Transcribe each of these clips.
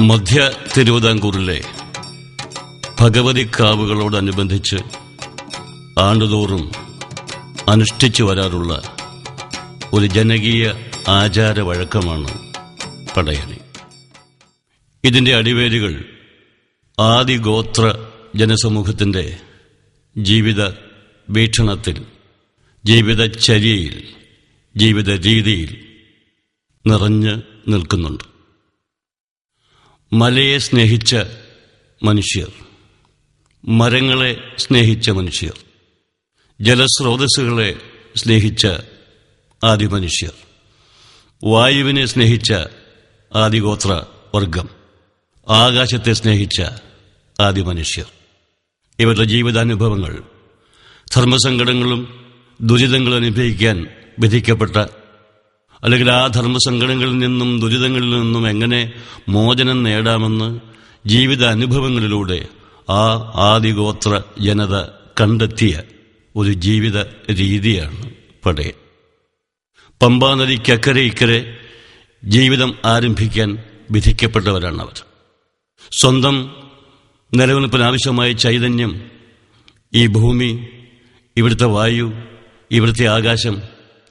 മധ്യ തിരുവിതാംകൂറിലെ ഭഗവതിക്കാവുകളോടനുബന്ധിച്ച് ആണ്ടുതോറും അനുഷ്ഠിച്ചു വരാറുള്ള ഒരു ജനകീയ ആചാര വഴക്കമാണ് പടയണി. ഇതിന്റെ അടിവേരുകൾ ആദിഗോത്ര ജനസമൂഹത്തിന്റെ ജീവിത വീക്ഷണത്തിൽ, ജീവിതചര്യയിൽ, ജീവിത രീതിയിൽ നിറഞ്ഞു നിൽക്കുന്നുണ്ട്. മലയെ സ്നേഹിച്ച മനുഷ്യർ, മരങ്ങളെ സ്നേഹിച്ച മനുഷ്യർ, ജലസ്രോതസ്സുകളെ സ്നേഹിച്ച ആദിമനുഷ്യർ, വായുവിനെ സ്നേഹിച്ച ആദിഗോത്ര വർഗം, ആകാശത്തെ സ്നേഹിച്ച ആദിമനുഷ്യർ. ഇവരുടെ ജീവിതാനുഭവങ്ങൾ, ധർമ്മസങ്കടങ്ങളും ദുരിതങ്ങളും അനുഭവിക്കാൻ വിധിക്കപ്പെട്ട, അല്ലെങ്കിൽ ആ ധർമ്മസങ്കടങ്ങളിൽ നിന്നും ദുരിതങ്ങളിൽ നിന്നും എങ്ങനെ മോചനം നേടാമെന്ന് ജീവിതാനുഭവങ്ങളിലൂടെ ആ ആദിഗോത്ര ജനത കണ്ടെത്തിയ ഒരു ജീവിത രീതിയാണ് പടയൻ. പമ്പാനദിക്കക്കരെ ഇക്കരെ ജീവിതം ആരംഭിക്കാൻ വിധിക്കപ്പെട്ടവരാണവർ. സ്വന്തം നിലനിൽപ്പിനാവശ്യമായ ചൈതന്യം ഈ ഭൂമി, ഇവിടുത്തെ വായു, ഇവിടുത്തെ ആകാശം,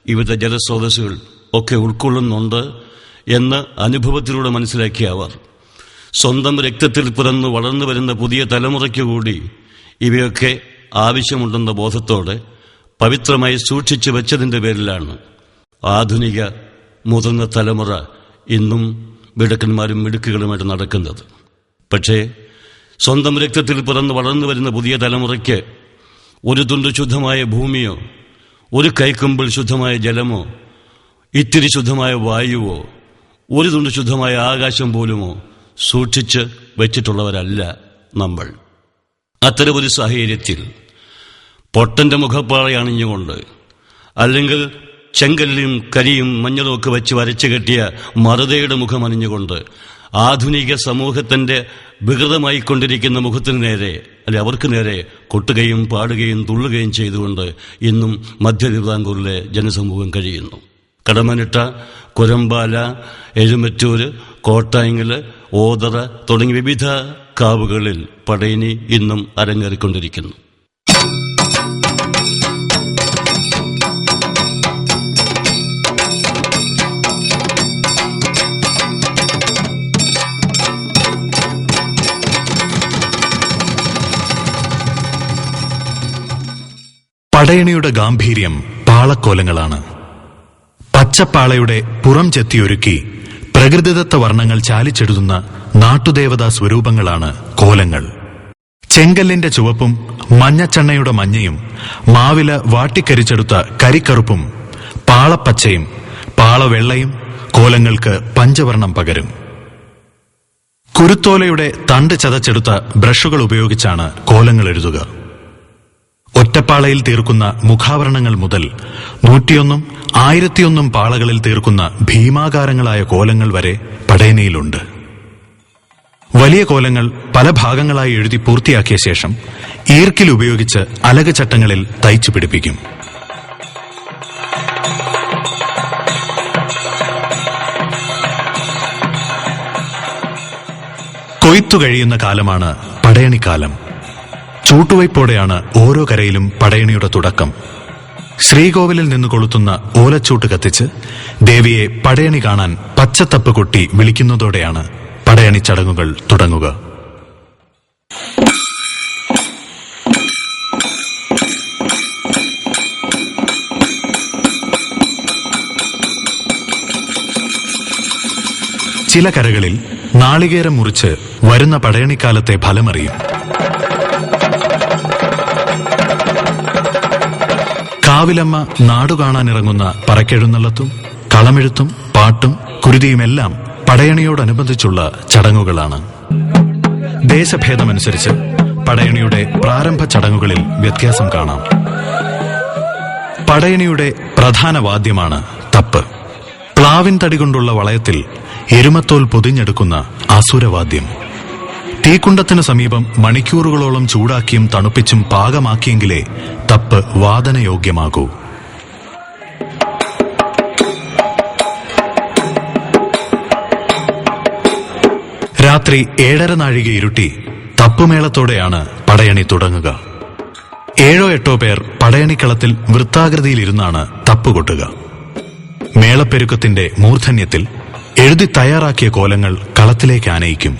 ഇവിടുത്തെ ജലസ്രോതസ്സുകൾ ഒക്കെ ഉൾക്കൊള്ളുന്നുണ്ട് എന്ന് അനുഭവത്തിലൂടെ മനസ്സിലാക്കിയ അവർ സ്വന്തം രക്തത്തിൽ പിറന്ന് വളർന്നു വരുന്ന പുതിയ തലമുറയ്ക്ക് കൂടി ഇവയൊക്കെ ആവശ്യമുണ്ടെന്ന ബോധത്തോടെ പവിത്രമായി സൂക്ഷിച്ചു വെച്ചതിൻ്റെ പേരിലാണ് ആധുനിക മുതിർന്ന തലമുറ ഇന്നും മിടുക്കന്മാരും മിടുക്കുകളുമായിട്ട് നടക്കുന്നത്. പക്ഷേ സ്വന്തം രക്തത്തിൽ പിറന്ന് വളർന്നു വരുന്ന പുതിയ തലമുറയ്ക്ക് ഒരു തുണ്ട് ശുദ്ധമായ ഭൂമിയോ, ഒരു കൈക്കുമ്പിൾ ശുദ്ധമായ ജലമോ, ഇത്തിരി ശുദ്ധമായ വായുവോ, ഒരു തുണ്ട് ശുദ്ധമായ ആകാശം പോലുമോ സൂക്ഷിച്ച് വെച്ചിട്ടുള്ളവരല്ല നമ്മൾ. അത്തരമൊരു സാഹചര്യത്തിൽ പൊട്ടന്റെ മുഖപ്പാളയണിഞ്ഞുകൊണ്ട്, അല്ലെങ്കിൽ ചെങ്കല്ലും കരിയും മഞ്ഞളും ഒക്കെ വെച്ച് വരച്ചു കെട്ടിയ മറുതയുടെ മുഖമണിഞ്ഞുകൊണ്ട് ആധുനിക സമൂഹത്തിന്റെ വികൃതമായിക്കൊണ്ടിരിക്കുന്ന മുഖത്തിന് നേരെ, അല്ലെ അവർക്ക് നേരെ കൊട്ടുകയും പാടുകയും തുള്ളുകയും ചെയ്തുകൊണ്ട് ഇന്നും മധ്യ തിരുവിതാംകൂറിലെ ജനസമൂഹം കഴിയുന്നു. കടമനിട്ട, കുരമ്പാല, എഴുമറ്റൂര്, കോട്ടായങ്കല്, ഓതറ തുടങ്ങി വിവിധ കാവുകളിൽ പടയണി ഇന്നും അരങ്ങേറിക്കൊണ്ടിരിക്കുന്നു. പടയണിയുടെ ഗാംഭീര്യം പാളക്കോലങ്ങളാണ്. പച്ചപ്പാളയുടെ പുറം ചെത്തിയൊരുക്കി പ്രകൃതിദത്ത വർണ്ണങ്ങൾ ചാലിച്ചെഴുതുന്ന നാട്ടുദേവതാ സ്വരൂപങ്ങളാണ് കോലങ്ങൾ. ചെങ്കല്ലിന്റെ ചുവപ്പും മഞ്ഞച്ചെണ്ണയുടെ മഞ്ഞയും മാവില വാട്ടിക്കരിച്ചെടുത്ത കരിക്കറുപ്പും പാളപ്പച്ചയും പാളവെള്ളയും കോലങ്ങൾക്ക് പഞ്ചവർണം പകരും. കുരുത്തോലയുടെ തണ്ട് ചതച്ചെടുത്ത ബ്രഷുകൾ ഉപയോഗിച്ചാണ് കോലങ്ങൾ എഴുതുക. ഒറ്റപ്പാളയിൽ തീർക്കുന്ന മുഖാവരണങ്ങൾ മുതൽ 101, 1001 പാളകളിൽ തീർക്കുന്ന ഭീമാകാരങ്ങളായ കോലങ്ങൾ വരെ പടയണിയിലുണ്ട്. വലിയ കോലങ്ങൾ പല ഭാഗങ്ങളായി എഴുതി പൂർത്തിയാക്കിയ ശേഷം ഈർക്കിൽ ഉപയോഗിച്ച് അലകചട്ടങ്ങളിൽ തയ്ച്ചു പിടിപ്പിക്കും. കൊയ്ത്തു കഴിയുന്ന കാലമാണ് പടയണിക്കാലം. ചൂട്ടുവയ്പോടെയാണ് ഓരോ കരയിലും പടയണിയുടെ തുടക്കം. ശ്രീകോവിലിൽ നിന്ന് കൊളുത്തുന്ന ഓലച്ചൂട്ട് കത്തിച്ച് ദേവിയെ പടയണി കാണാൻ പച്ചത്തപ്പ് കൊട്ടി വിളിക്കുന്നതോടെയാണ് പടയണി ചടങ്ങുകൾ തുടങ്ങുക. ചില കരകളിൽ നാളികേരം മുറിച്ച് വരുന്ന പടയണിക്കാലത്തെ ഫലമറിയും. കാവിലമ്മ നാടുകാണാനിറങ്ങുന്ന പറക്കെഴുന്നള്ളത്തും കളമെഴുത്തും പാട്ടും കുരുതിയുമെല്ലാം പടയണിയോടനുബന്ധിച്ചുള്ള ചടങ്ങുകളാണ്. ദേശഭേദമനുസരിച്ച് പടയണിയുടെ പ്രാരംഭ ചടങ്ങുകളിൽ വ്യത്യാസം കാണാം. പടയണിയുടെ പ്രധാന വാദ്യമാണ് തപ്പ്. പ്ലാവിൻ തടി കൊണ്ടുള്ള വളയത്തിൽ എരുമത്തോൽ പൊതിഞ്ഞെടുക്കുന്ന അസുരവാദ്യം. തീക്കുണ്ടത്തിന് സമീപം മണിക്കൂറുകളോളം ചൂടാക്കിയും തണുപ്പിച്ചും പാകമാക്കിയെങ്കിലേ തപ്പ് വാദനയോഗ്യമാകൂ. രാത്രി 7:30 നാഴിക ഇരുട്ടി തപ്പുമേളത്തോടെയാണ് പടയണി തുടങ്ങുക. 7-8 പേർ പടയണിക്കളത്തിൽ വൃത്താകൃതിയിലിരുന്നാണ് തപ്പുകൊട്ടുക. മേളപ്പെരുക്കത്തിന്റെ മൂർധന്യത്തിൽ എഴുതി തയ്യാറാക്കിയ കോലങ്ങൾ കളത്തിലേക്ക് ആനയിക്കും.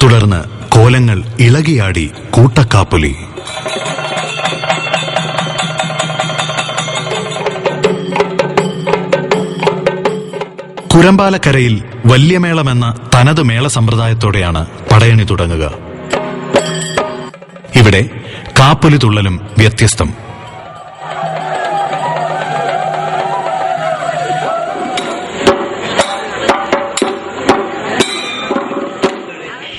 തുടർന്ന് കോലങ്ങൾ ഇളകിയാടി കൂട്ടക്കാപ്പൊലി. കുരമ്പാലക്കരയിൽ വല്യമേളമെന്ന തനത് മേള സമ്പ്രദായത്തോടെയാണ് പടയണി തുടങ്ങുക. ഇവിടെ കാപ്പൊലി തുള്ളലും വ്യത്യസ്തം.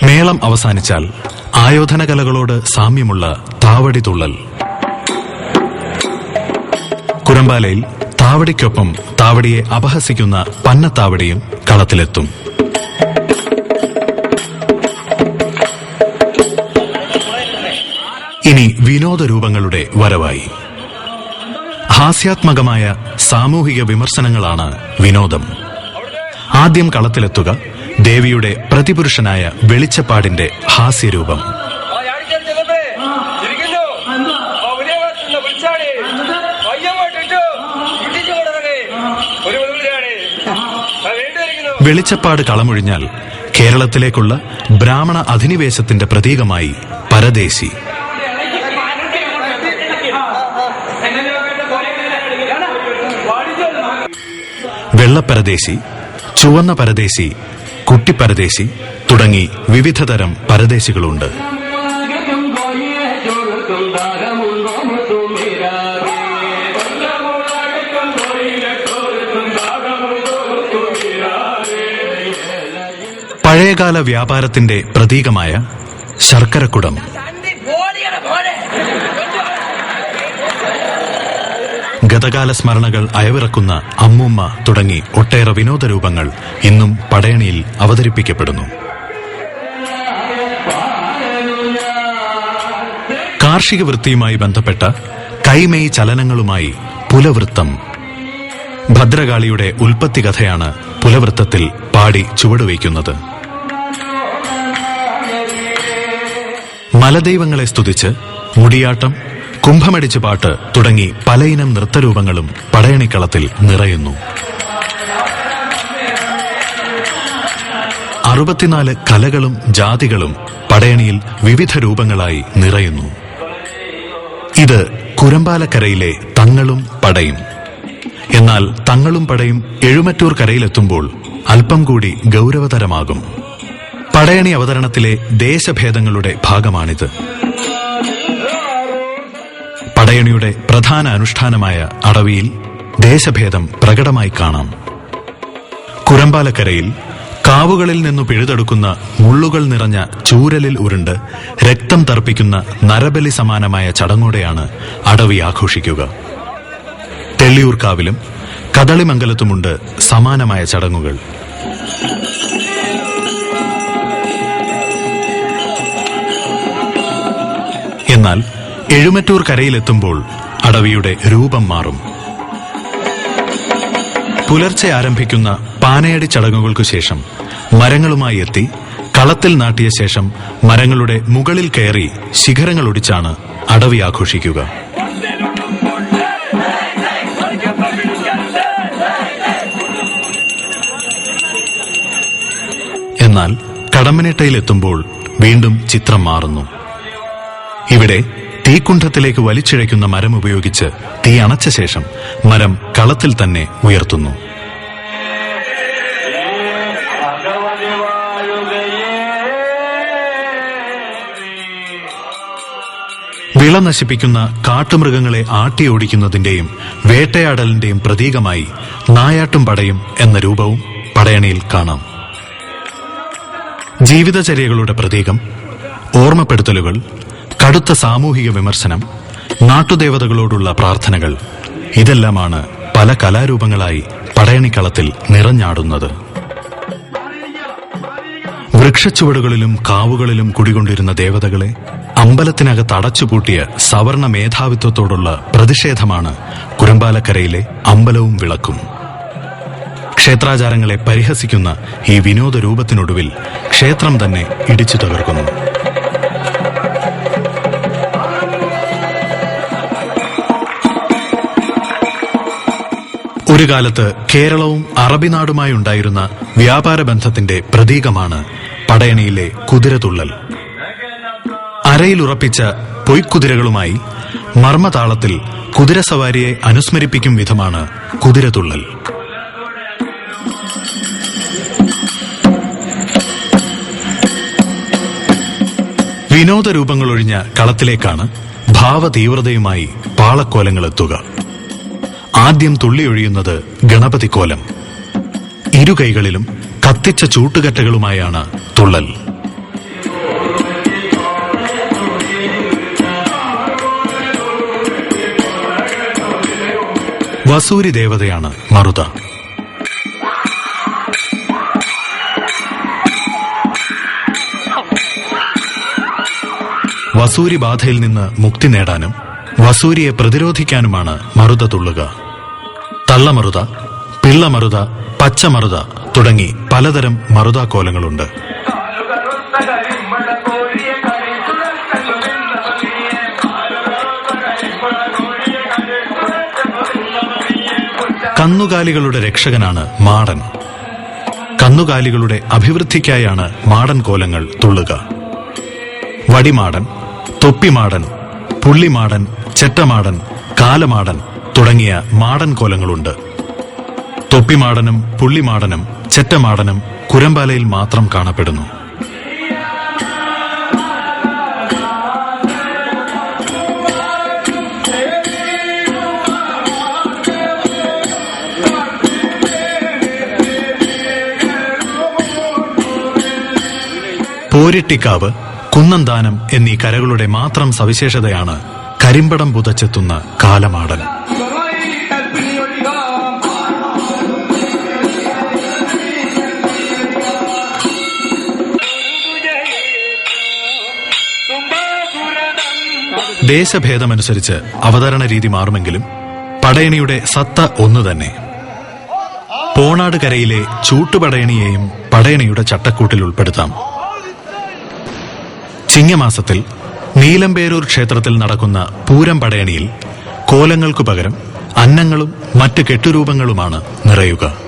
മേളം അവസാനിച്ചാൽ ആയോധന കലകളോട് സാമ്യമുള്ള താവടി തുള്ളൽ. കുരമ്പാലയിൽ താവടിക്കൊപ്പം താവടിയെ അപഹസിക്കുന്ന പന്നത്താവടിയും കളത്തിലെത്തും. ഇനി വിനോദരൂപങ്ങളുടെ വരവായി. ഹാസ്യാത്മകമായ സാമൂഹിക വിമർശനങ്ങളാണ് വിനോദം. ആദ്യം കളത്തിലെത്തുക ദേവിയുടെ പ്രതിപുരുഷനായ വെളിച്ചപ്പാടിന്റെ ഹാസ്യരൂപം. വെളിച്ചപ്പാട് കളമൊഴിഞ്ഞാൽ കേരളത്തിലേക്കുള്ള ബ്രാഹ്മണ അധിനിവേശത്തിന്റെ പ്രതീകമായി പരദേശി. വെള്ളപ്പരദേശി, ചുവന്ന പരദേശി, കുട്ടിപ്പരദേശി തുടങ്ങി വിവിധതരം പരദേശികളുണ്ട്. പഴയകാല വ്യാപാരത്തിന്റെ പ്രതീകമായ ശർക്കരക്കുടം, ഗതകാല സ്മരണകൾ അയവിറക്കുന്ന അമ്മൂമ്മ തുടങ്ങി ഒട്ടേറെ വിനോദരൂപങ്ങൾ ഇന്നും പടയണിയിൽ അവതരിപ്പിക്കപ്പെടുന്നു. കാർഷിക വൃത്തിയുമായി ബന്ധപ്പെട്ട കൈമേയ് ചലനങ്ങളുമായി പുലവൃത്തം. ഭദ്രകാളിയുടെ ഉൽപ്പത്തി കഥയാണ് പുലവൃത്തത്തിൽ പാടി ചുവടുവയ്ക്കുന്നത്. മലദൈവങ്ങളെ സ്തുതിച്ച് മുടിയാട്ടം, കുംഭമടിച്ച് പാട്ട് തുടങ്ങി പലയിനം നൃത്തരൂപങ്ങളും പടയണിക്കളത്തിൽ നിറയുന്നു. 64 കലകളും ജാതികളും പടയണിയിൽ വിവിധ രൂപങ്ങളായി നിറയുന്നു. ഇത് കുരമ്പാലക്കരയിലെ തങ്ങളും പടയും. എന്നാൽ തങ്ങളും പടയും എഴുമറ്റൂർ കരയിലെത്തുമ്പോൾ അല്പം കൂടി ഗൗരവതരമാകും. പടയണി അവതരണത്തിലെ ദേശഭേദങ്ങളുടെ ഭാഗമാണിത്. പടയണിയുടെ പ്രധാന അനുഷ്ഠാനമായ അടവിയിൽ ദേശഭേദം പ്രകടമായി കാണാം. കുരമ്പാലക്കരയിൽ കാവുകളിൽ നിന്നു പിഴുതെടുക്കുന്ന മുള്ളുകൾ നിറഞ്ഞ ചൂരലിൽ ഉരുണ്ട് രക്തം തർപ്പിക്കുന്ന നരബലി സമാനമായ ചടങ്ങോടെയാണ് അടവി ആഘോഷിക്കുക. തെള്ളിയൂർക്കാവിലും കദളിമംഗലത്തുമുണ്ട് സമാനമായ ചടങ്ങുകൾ. എന്നാൽ എഴുമറ്റൂർ കരയിലെത്തുമ്പോൾ അടവിയുടെ രൂപം മാറും. പുലർച്ചെ ആരംഭിക്കുന്ന പാനയടി ചടങ്ങുകൾക്കു ശേഷം മരങ്ങളുമായി എത്തി കളത്തിൽ നാട്ടിയ ശേഷം മരങ്ങളുടെ മുകളിൽ കയറി ശിഖരങ്ങളൊടിച്ചാണ് അടവി ആഘോഷിക്കുക. എന്നാൽ കടമ്പനിട്ടയിലെത്തുമ്പോൾ വീണ്ടും ചിത്രം മാറുന്നു. ഇവിടെ തീക്കുണ്ഠത്തിലേക്ക് വലിച്ചിഴയ്ക്കുന്ന മരം ഉപയോഗിച്ച് തീ അണച്ച ശേഷം മരം കളത്തിൽ തന്നെ ഉയർത്തുന്നു. വിള നശിപ്പിക്കുന്ന കാട്ടുമൃഗങ്ങളെ ആട്ടിയോടിക്കുന്നതിന്റെയും വേട്ടയാടലിന്റെയും പ്രതീകമായി നായാട്ടും പടയും എന്ന രൂപവും പടയണിയിൽ കാണാം. ജീവിതചര്യകളുടെ പ്രതീകം, ഓർമ്മപ്പെടുത്തലുകൾ, കടുത്ത സാമൂഹിക വിമർശനം, നാട്ടുദേവതകളോടുള്ള പ്രാർത്ഥനകൾ, ഇതെല്ലാമാണ് പല കലാരൂപങ്ങളായി പടയണിക്കളത്തിൽ നിറഞ്ഞാടുന്നത്. വൃക്ഷച്ചുവടുകളിലും കാവുകളിലും കുടികൊണ്ടിരുന്ന ദേവതകളെ അമ്പലത്തിനകത്ത് അടച്ചുപൂട്ടിയ സവർണ മേധാവിത്വത്തോടുള്ള പ്രതിഷേധമാണ് കുരമ്പാലക്കരയിലെ അമ്പലവും വിളക്കും. ക്ഷേത്രാചാരങ്ങളെ പരിഹസിക്കുന്ന ഈ വിനോദ രൂപത്തിനൊടുവിൽ ക്ഷേത്രം തന്നെ ഇടിച്ചു തകർക്കുന്നു. ഒരു കാലത്ത് കേരളവും അറബിനാടുമായി ഉണ്ടായിരുന്ന വ്യാപാര ബന്ധത്തിന്റെ പ്രതീകമാണ് പടയണിയിലെ കുതിരതുള്ളൽ. അരയിലുറപ്പിച്ച പൊയ്ക്കുതിരകളുമായി മർമ്മതാളത്തിൽ കുതിരസവാരിയെ അനുസ്മരിപ്പിക്കും വിധമാണ് കുതിരതുള്ളൽ. വിനോദരൂപങ്ങളൊഴിഞ്ഞ കളത്തിലേക്കാണ് ഭാവതീവ്രതയുമായി പാളക്കോലങ്ങളെത്തുക. ആദ്യം തുള്ളിയൊഴിയുന്നത് ഗണപതിക്കോലം. ഇരുകൈകളിലും കത്തിച്ച ചൂട്ടുകറ്റകളുമായാണ് തുള്ളൽ. വസൂരി ദേവതയാണ് മറുത. വസൂരി ബാധയിൽ നിന്ന് മുക്തി നേടാനും വസൂരിയെ പ്രതിരോധിക്കാനുമാണ് മറുത തുള്ളുക. തള്ളമറുത, പിള്ളമറുത, പച്ചമറുത തുടങ്ങി പലതരം മറുതാക്കോലങ്ങളുണ്ട്. കന്നുകാലികളുടെ രക്ഷകനാണ് മാടൻ. കന്നുകാലികളുടെ അഭിവൃദ്ധിക്കായാണ് മാടൻ കോലങ്ങൾ തുള്ളുക. വടിമാടൻ, തൊപ്പിമാടൻ, പുള്ളിമാടൻ, ചെറ്റമാടൻ, കാലമാടൻ തുടങ്ങിയ മാടൻ കോലങ്ങളുണ്ട്. തൊപ്പിമാടനും പുള്ളിമാടനും ചെറ്റമാടനും കുരമ്പാലയിൽ മാത്രം കാണപ്പെടുന്നു. പോരിട്ടിക്കാവ്, കുന്നന്താനം എന്നീ കരകളുടെ മാത്രം സവിശേഷതയാണ് കരിമ്പടം പുതച്ചെത്തുന്ന കാലമാടൻ. ദേശഭേദമനുസരിച്ച് അവതരണ രീതി മാറുമെങ്കിലും പടയണിയുടെ സത്ത ഒന്നുതന്നെ. പോണാട് കരയിലെ ചൂട്ടുപടയണിയെയും പടയണിയുടെ ചട്ടക്കൂട്ടിൽ ഉൾപ്പെടുത്താം. ചിങ്ങമാസത്തിൽ നീലമ്പേരൂർ ക്ഷേത്രത്തിൽ നടക്കുന്ന പൂരം പടയണിയിൽ കോലങ്ങൾക്കു പകരം അന്നങ്ങളും മറ്റ് കെട്ടുരൂപങ്ങളുമാണ് നിറയുക.